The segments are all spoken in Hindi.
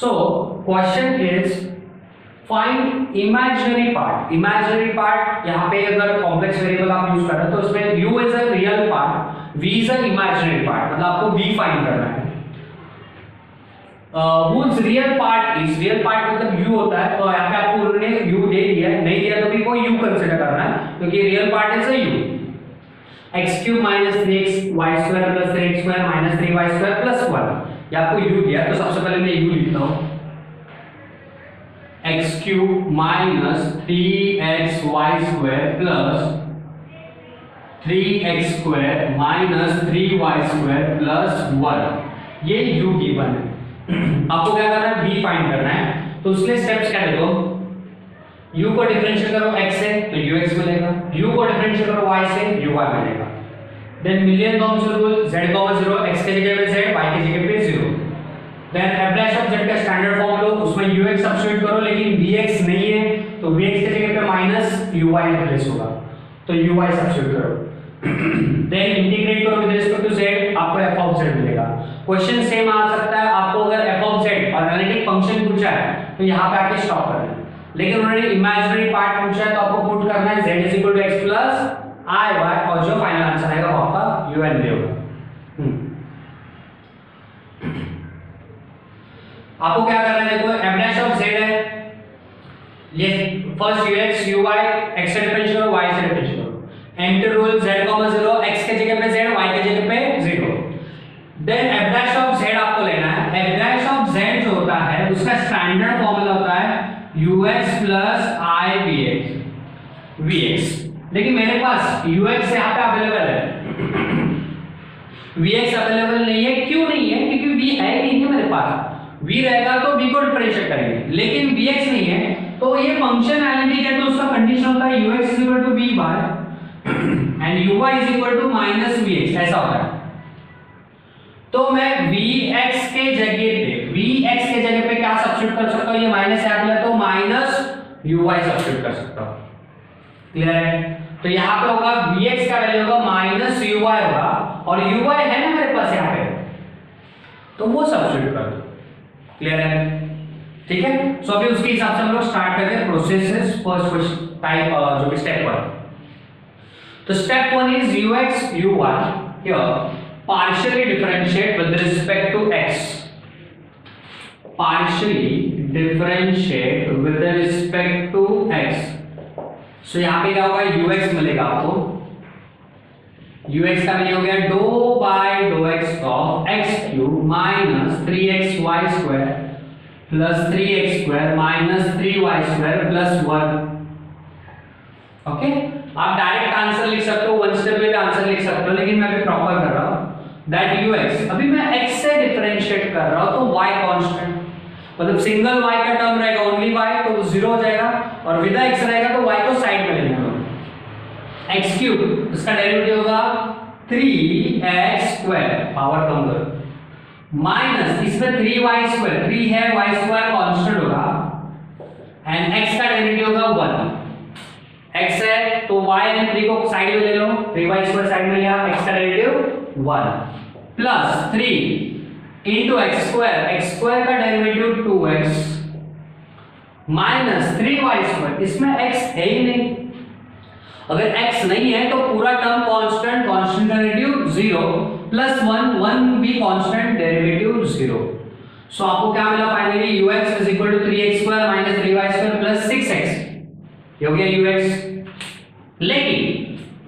So question is find imaginary part. Imaginary part यहाँ पे अगर कॉम्प्लेक्स वेरिएबल आप यूज कर रहे हैं तो उसमें u is a real part, v is a imaginary part, मतलब आपको v फाइंड करना है। whose real part is, real part मतलब u होता है, तो यहाँ पे आपको उन्होंने u दे दिया है, नहीं दिया तो भी वो u कंसीडर करना है क्योंकि real part is a u। x cube minus 3xy square plus 3x square minus 3y square plus 1, ये आपको u दिया तो सबसे पहले मैं u लिखता हूँ, x cube minus 3xy square plus 3x square minus 3y square plus 1, ये u गिवन है। आपको क्या करना है, v फाइंड करना है, तो उसके स्टेप्स क्या देखो, u को डिफरेंशिएट करो x से तो ux मिलेगा, u को डिफरेंशिएट करो y से uy मिलेगा। Then Milne Thomson rule, z 0 x के जगह पे z, y के जगह पे 0। Then f dash of z का स्टैंडर्ड फॉर्म लो, उसमें ux सब्स्टिट्यूट करो, लेकिन vx नहीं है तो vx के जगह पे माइनस uy रिप्लेस होगा, तो uy सब्स्टिट्यूट करो। देन इंटीग्रेट करो विद रिस्पेक्ट टू z, आपको f ऑफ z मिलेगा। क्वेश्चन सेम आ सकता है, आपको अगर f ऑफ z और एनालिटिक फंक्शन पूछा है तो यहां पे आके स्टॉप करना है, लेकिन उन्होंने इमेजिनरी पार्ट पूछा है तो आपको पुट करना है z x i y, और जो फाइनल आंसर आएगा वो आपका u n v होगा। आपको क्या करना है, देखो f डैश ऑफ z है, ये फर्स्ट ux uy x से डिफरेंशिएट करो, y से डिफरेंशिएट करो, एंटर रूल z 0 x के जगह पे z, y के जगह पे 0। Then f dash of z आपको लेना है, f डैश ऑफ z जो होता है उसका स्टैंडर्ड फॉर्मूला होता है ux प्लस i vx, लेकिन मेरे पास ux यहाँ पे अवेलेबल है, vx अवेलेबल नहीं है, क्यों नहीं है, क्योंकि v है ही नहीं है मेरे पास, v रहेगा तो v को डिफरेंशिएट करेंगे, लेकिन vx नहीं है तो ये फंक्शन एनालिटिक है तो उसका कंडीशन होता है ux v by and uy is equal to minus vx, ऐसा होता है। तो मैं vx के जगह पे क्या सब्स्टिट्यूट कर सकता हूं, ये माइनस आ गया तो माइनस uy सब्स्टिट्यूट कर सकता हूं, क्लियर है। तो यहां पे होगा vx का वैल्यू होगा माइनस uy होगा, और uy है ना मेरे पास यहां पे, तो वो सब्स्टिट्यूट कर दो, क्लियर है, ठीक है। सो अभी उसके हिसाब से हम लोग स्टार्ट करते हैं प्रोसेसेस, फर्स्ट टाइप जो भी स्टेप 1। तो step 1 is ux uy here partially differentiate with respect to x, partially differentiate with respect to x। सो यहाँ पे क्या होगा, ux मिलेगा आपको, ux का वैल्यू हो गया dou by dou x of x cube minus 3xy square plus 3x square minus 3y square plus 1। Okay, आप डायरेक्ट आंसर लिख सकते हो, वन स्टेप में आंसर लिख सकते हो, लेकिन मैं अभी प्रॉपर कर रहा हूं दैट ux, अभी मैं x से डिफरेंशिएट कर रहा हूं तो y कांस्टेंट, मतलब सिंगल y का टर्म रहेगा ओनली y तो वो 0 हो जाएगा, और विद x रहेगा तो y को साइड में लेना होगा। x क्यूब इसका डेरिवेटिव होगा 3x स्क्वायर, पावर कम करो, माइनस इसमें 3y स्क्वायर, 3 है y स्क्वायर कांस्टेंट होगा, एंड x का डेरिवेटिव होगा 1, x है तो y एंड 3 को साइड में ले लो, 3y स्क्वायर साइड में लिया, x का derivative 1 plus 3 into x square का derivative 2x minus 3y square, इसमें x है ही नहीं, अगर x नहीं है तो पूरा टर्म कांस्टेंट, कांस्टेंट का डेरिवेटिव 0 प्लस 1 भी कांस्टेंट, डेरिवेटिव 0। सो आपको क्या मिला finally, ux is equal to 3x square minus 3y square plus 6x, ये हो गया ux। लेकिन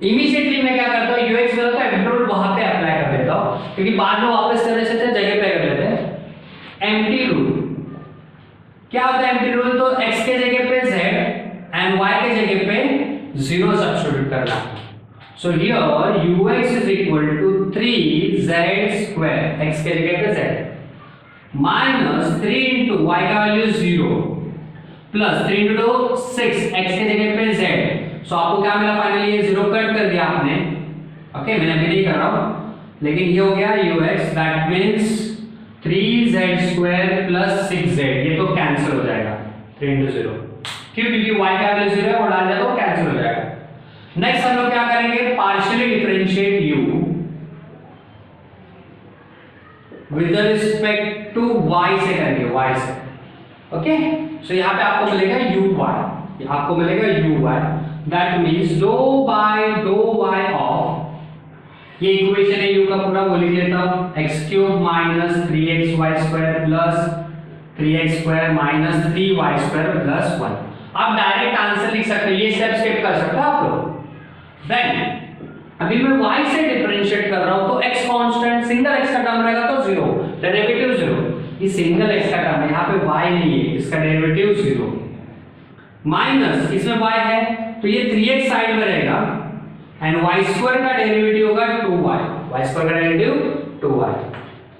इमीडिएटली मैं क्या करता हूं, ux मिला तो एम्प्टी रूल वहां पे अप्लाई कर देता हूं, क्योंकि बाद में वापस करने से जगह पे कर लेते हैं एम्प्टी रूल। क्या होता है एम्प्टी रूल, तो x के जगह पे z एंड y के जगह पे 0 सब्स्टिट्यूट करना। So here ux is equal to 3z square, x के जगह पे z माइनस 3 इनटू y का वैल्यू 0 प्लस 3 इनटू 6 x के जगह पे z। सो आपको क्या मिला फाइनली, ये 0 कट कर दिया आपने, ओके, मैंने अभी नहीं कर रहा हूं, लेकिन ये हो गया ux, that means 3z square plus 6z, ये तो कैंसिल हो जाएगा 3 इनटू 0, क्यों, क्योंकि y का वैल्यू 0 है, वो डाल दिया तो कैंसिल हो जाएगा। नेक्स्ट हम लोग क्या करेंगे, partially differentiate u with respect to y से करेंगे, y से। ओके, सो यहाँ पे आपको मिलेगा uy, आपको मिलेगा uy, that means dou y of, ये इक्वेशन है u का पूरा, वो लिख लेता हूं, x³ minus 3xy² plus 3x² minus 3y² plus 1। आप डायरेक्ट आंसर लिख सकते हो, ये स्टेप स्किप कर सकते हो आप लोग। देन अभी मैं y से डिफरेंशिएट कर रहा हूं तो x कांस्टेंट, सिंगल x का टर्म रहेगा तो 0, डेरिवेटिव 0। ये सिंगल x का टर्म है, यहाँ पे y नहीं है, इसका डेरिवेटिव 0 माइनस इसमें y है तो ये 3x साइड में रहेगा एंड y² का डेरिवेटिव होगा 2y, y² का डेरिवेटिव 2y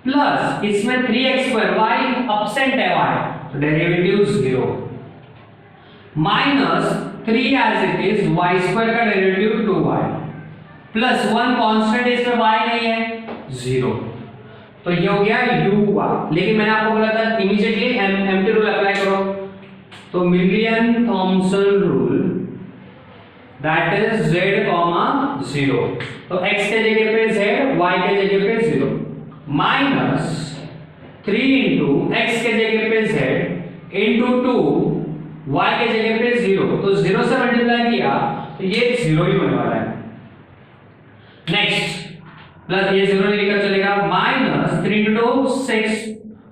प्लस इसमें 3x² y एब्सेंट है y तो derivative 0 minus 3 as it is y² का डेरिवेटिव 2y प्लस 1 कांस्टेंट, इसमें y नहीं है 0, तो ये हो गया u। लेकिन मैंने आपको बोला था इमीडिएटली एम्प्टी रूल अप्लाई करो, तो Milne Thomson rule that is z, 0, तो x के जगह पे z, y के जगह पे 0 माइनस 3 इंटू x के जगह पे z इंटू 2 y के जगह पे 0, तो 0 से मल्टीप्लाई किया तो ये 0 ही होने वाला है। नेक्स्ट प्लस ये 0 नहीं लिखा चलेगा, माइनस 3 इंटू 6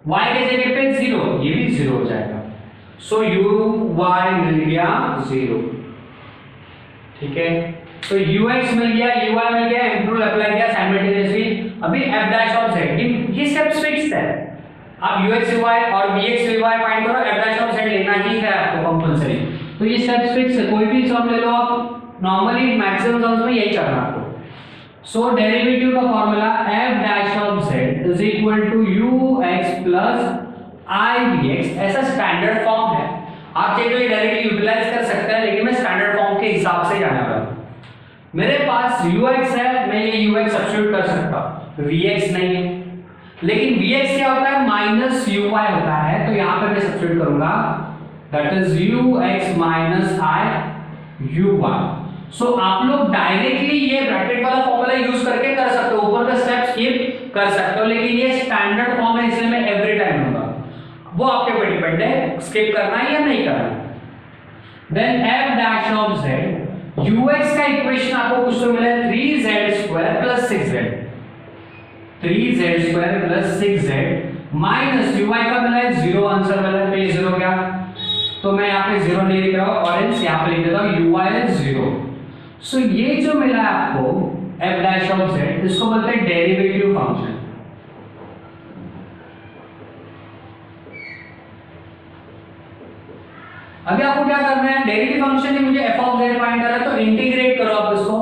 y के जगह पे 0, ये भी 0 हो जाएगा, सो uy मिल गया 0। ठीक है, तो ux मिल गया, uy मिल गया, एम्प्टी रूल अप्लाई किया साइमल्टेनियसली। अभी f डैश ऑफ z, ये स्टेप्स फिक्स्ड है, आप ux y और vx y फाइंड करो, f डैश ऑफ z लेना ही है आपको कंपलसरी, तो ये स्टेप्स फिक्स है, कोई भी सम ले लो आप, नॉर्मली मैक्सिमम सम्स में यही करना आपको। सो डेरिवेटिव का formula f dash of z is equal to ux plus ivx, ऐसा स्टैंडर्ड फॉर्म है, आप चाहे तो ये डायरेक्टली यूटिलाइज कर सकते हैं, लेकिन मैं स्टैंडर्ड फॉर्म के हिसाब से जाने वाला हूं। मेरे पास ux है, मैं ये ux सब्स्टिट्यूट कर सकता हूं, vx नहीं है, लेकिन vx क्या होता है, माइनस uy होता है, तो यहां पे मैं सब्स्टिट्यूट करूंगा, that is ux minus i uy। सो आप लोग डायरेक्टली ये ब्रैकेट वाला फॉर्मूला यूज करके कर सकते हो, ऊपर का स्टेप स्किप कर सकते हो, लेकिन ये स्टैंडर्ड फॉर्म है इसलिए मैं एवरी टाइम लूंगा, वो आपके ऊपर डिपेंड है स्किप करना है या नहीं करना। Then f dash of z, ux का इक्वेशन आपको कुछ तो मिला है 3z² plus 6z, 3z² plus 6z minus uy का मिला है 0, आंसर मिला है, तो ये 0 गया, तो मैं यहाँ पे 0 नहीं लिख रहा हूँ, ऑरेंज यहाँ पे लिख देता हूँ uy इज 0। सो ये जो मिला आपको f डैश ऑफ z, इसको बोलते हैं डेरिवेटिव फंक्शन। अभी आपको क्या करना है, डेरिवेटिव फंक्शन ही मुझे f ऑफ z फाइंड करना है, तो इंटीग्रेट करो आप इसको,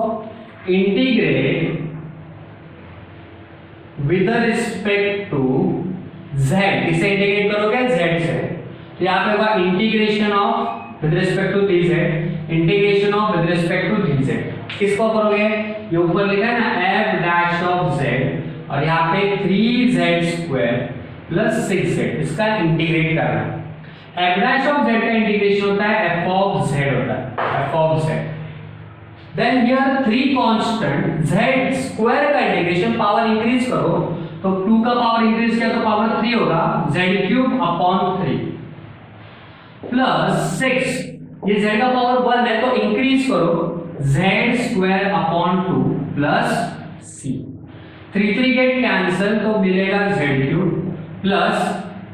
integrate with respect to z, इसे इंटीग्रेट करोगे z से, तो यहाँ पे होगा integration of with respect to dz, integration of with respect to dz, किसको करोगे, ये ऊपर लिखा है ना f डैश ऑफ z और यहाँ पे 3z² प्लस 6z, इसका इंटीग्रेट करना है। f डैश ऑफ z का इंटीग्रेशन होता है f ऑफ z होता है, f of z। Then here 3 constant z² का इंटीग्रेशन, पावर इंक्रीज करो तो 2 का पावर इंक्रीज किया तो पावर 3 होगा, z³ अपॉन 3 प्लस 6, ये z का पावर 1 है तो इंक्रीज करो z² upon 2 plus c, 3 get cancel तो मिलेगा z³ प्लस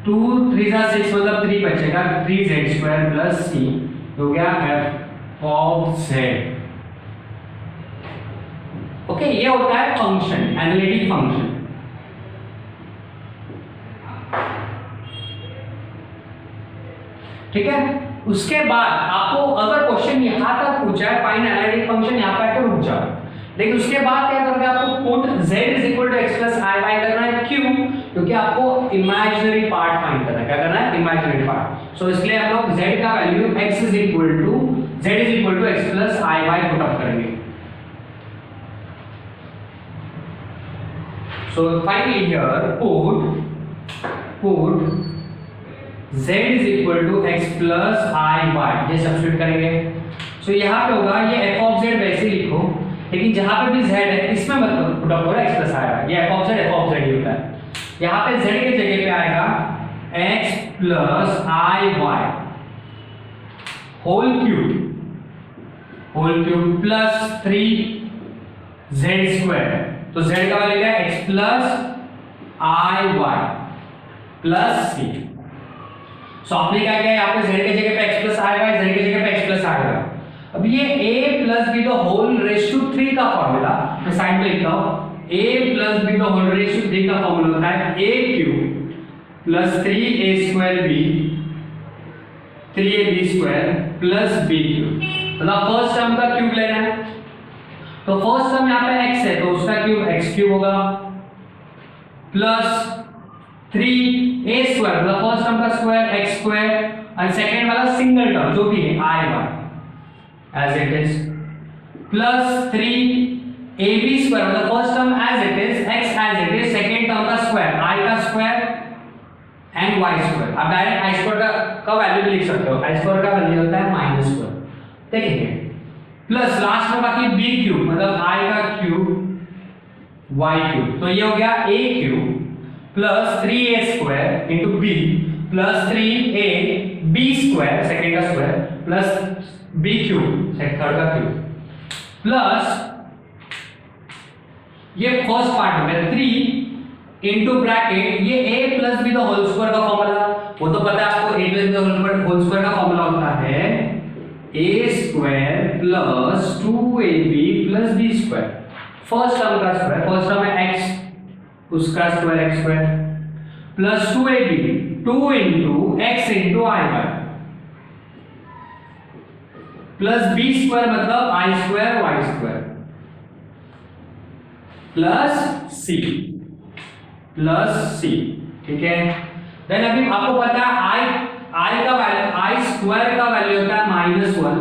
2 3 6 मतलब 3 बचेगा, 3z² प्लस c हो गया f ऑफ z। ओके, ये होता है फंक्शन, एनालिटिक फंक्शन। ठीक है, उसके बाद आपको अगर क्वेश्चन यहां तक पूछा है फाइंड एनालिटिक फंक्शन, यहां पे आकर रुक जाओ, लेकिन उसके बाद क्या करोगे, आपको put z = x + i y करना है, क्यों, क्योंकि आपको इमेजिनरी पार्ट फाइंड करना है, क्या करना है, इमेजिनरी पार्ट। सो इसलिए हम लोग z का value x z = x + i y put up करेंगे। So finally here put z = x + i y, ये सब्स्टिट्यूट करेंगे। सो यहां पे होगा ये f ऑफ z वैसे लिखो, लेकिन जहां पे भी z है इसमें मतलब पुट अप करो x + i y, ये f ऑफ z ही होता है। यहाँ पे z के जगह पे आएगा x plus i y whole cube plus 3z square. तो z का वैल्यू क्या है x plus i y plus c. So आपने क्या किया यहाँ पे z के जगह पे x plus i Y, z के जगह पे x प्लस आई वाई। अब ये a plus b the whole raise to 3 का फॉर्मूला मैं साइड में लिखता हूं। a plus b the whole raise to 3 का फॉर्मूला होता है a cube plus 3a square b 3ab square plus b cube. मतलब फर्स्ट टर्म का क्यूब लेना है, तो फर्स्ट टर्म यहाँ पे x है तो उसका क्यूब x क्यूब होगा प्लस 3a स्क्वायर मतलब फर्स्ट टर्म का स्क्वायर x स्क्वायर और सेकंड वाला सिंगल टर्म जो भी है i y as it is plus 3ab square मतलब first term as it is x as it is second term का स्क्वायर i का स्क्वायर एंड y स्क्वायर। अब डायरेक्ट i स्क्वायर का वैल्यू भी लिख सकते हो, i स्क्वायर का वैल्यू होता है माइनस स्क्वायर, ठीक है। प्लस लास्ट में बाकी b क्यूब मतलब i का क्यूब y क्यूब। तो ये हो गया a cube plus 3a square into b plus 3a b square second का square plus b cube third का क्यूब प्लस ये फर्स्ट पार्ट में 3 इनटू ब्रैकेट ये a plus b the whole square का फॉर्मूला वो तो पता है आपको। a plus b the whole square का फॉर्मूला होता है a square plus 2ab plus b square. First term का स्क्वायर, फर्स्ट टर्म है x उसका square x square plus 2ab 2 into x into i y plus b square मतलब i square y square plus c, ठीक है। देन अभी आपको पता है i का वैल्यू i स्क्वायर का वैल्यू होता है -1,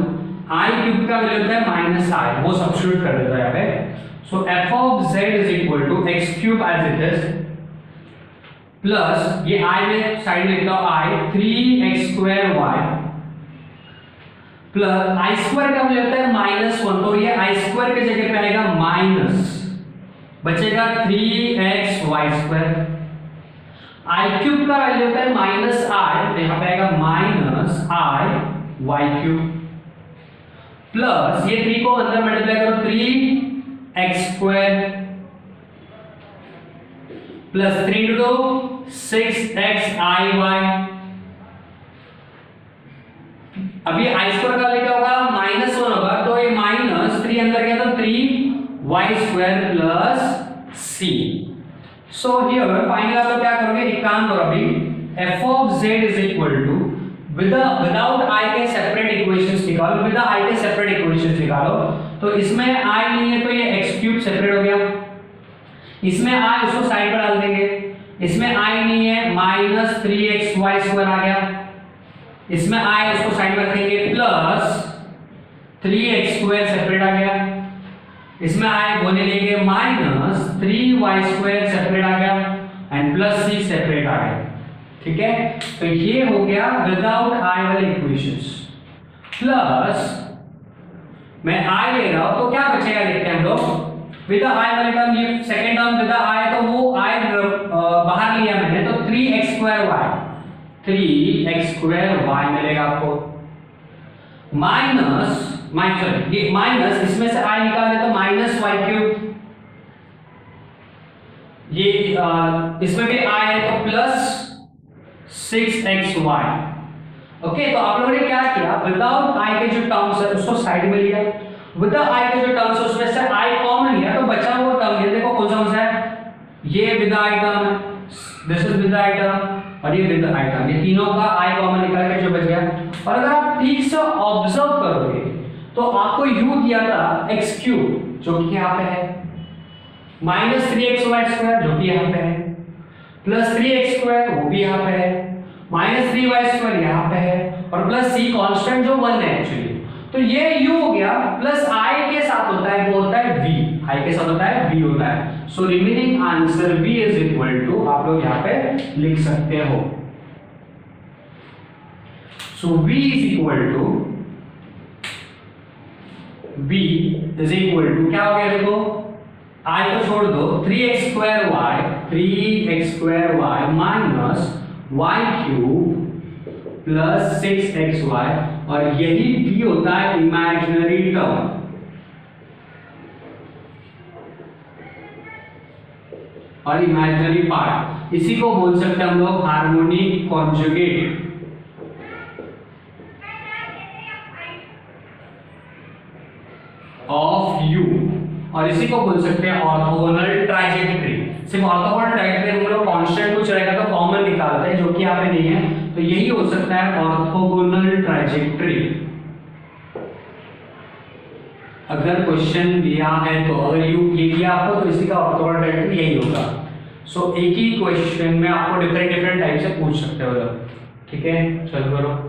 i क्यूब का वैल्यू होता है -i, वो सब्स्टिट्यूट कर देता है यहाँ पे। So f of z is equal to x cube as it is plus ये i में साइड में लिखता हूं i 3x square y plus i square का वैल्यू होता है -1 तो ये i स्क्वायर के जगह पे आएगा माइनस बचेगा 3x y square. i cube का वैल्यू होता है -i तो यहां पे आएगा -i y क्यूब प्लस ये 3 को अंदर मल्टीप्लाई करो 3x square plus 3 two 6x i y। अभी i स्क्वायर का वैल्यू क्या होगा -1 होगा तो ये -3 अंदर गया तो 3y square plus c। So here finally आप क्या करोगे, एक काम करो अभी f of z is equal to without i के सेपरेट इक्वेशंस निकालो, विद i के सेपरेट इक्वेशंस निकालो। तो इसमें i नहीं है तो ये x क्यूब सेपरेट हो गया, इसमें i उसको साइड पर डाल देंगे, इसमें i नहीं है -3xy स्क्वायर आ गया, इसमें i उसको साइड में रखेंगे प्लस 3x स्क्वायर सेपरेट आ गया, इसमें i बोले लेंगे -3y स्क्वायर सेपरेट आ गया एंड प्लस c सेपरेट आ गया, ठीक है। तो ये हो गया विदाउट i वाले इक्वेशंस। प्लस मैं i ले रहा हूं तो क्या बचेगा देखते हैं हम लोग। विद i वाले टर्म ये सेकंड टर्म विद i तो वो i बाहर लिया मैंने तो 3x square y 3x square y मिलेगा आपको ये माइनस इसमें से i निकाले तो -y क्यूब, ये इसमें भी i है तो प्लस 6xy। ओके तो आप लोगों ने क्या किया, विदाउट i के जो टर्म्स है उसको साइड में लिया, विद i के जो टर्म्स है उसमें से i कॉमन लिया तो बचा हुआ टर्म ये देखो कौन सा है, ये विद i टर्म है, this is with i term और ये विद i टर्म, ये तीनों का i कॉमन निकाल के जो बच गया। और अगर आप ठीक से ऑब्जर्व करोगे तो आपको u दिया था x क्यूब जो कि यहाँ पे है, -3xy स्क्वायर जो कि यहाँ पे है, प्लस 3x स्क्वायर वो भी यहाँ पे है, -3y स्क्वायर यहाँ पे है और प्लस c कांस्टेंट जो 1 है एक्चुअली। तो ये u हो गया प्लस i के साथ होता है वो होता है v, i के साथ होता है v होता है। So remaining answer v is equal to आप लोग यहाँ पे लिख सकते हो। So v is equal to v is equal to क्या हो गया देखो आई को छोड़ दो, 3x² minus y³ plus 6xy, और यही भी होता है इमेजिनरी टर्म। और इमेजिनरी पार्ट, इसी को बोल सकते हैं हम लोग हार्मोनिक कॉन्जुगेट ऑफ u, और इसी को बोल सकते हैं ऑर्थोगोनल ट्राइजेक्टरी। सिर्फ ऑर्थोगोनल ट्राइजेक्टरी हम लोग कांस्टेंट कुछ रहेगा तो कॉमन निकालते हैं, जो कि यहाँ पे नहीं है, तो यही हो सकता है ऑर्थोगोनल ट्राइजेक्टरी। अगर क्वेश्चन दिया है तो अगर ये दिया आपको तो इसी का ऑर्थोगोनल ट्राइजेक्टरी यही होगा। सो एक ही क्वेश्चन में आपको डिफरेंट टाइप से पूछ सकते हो। ठीक है, चलो करो।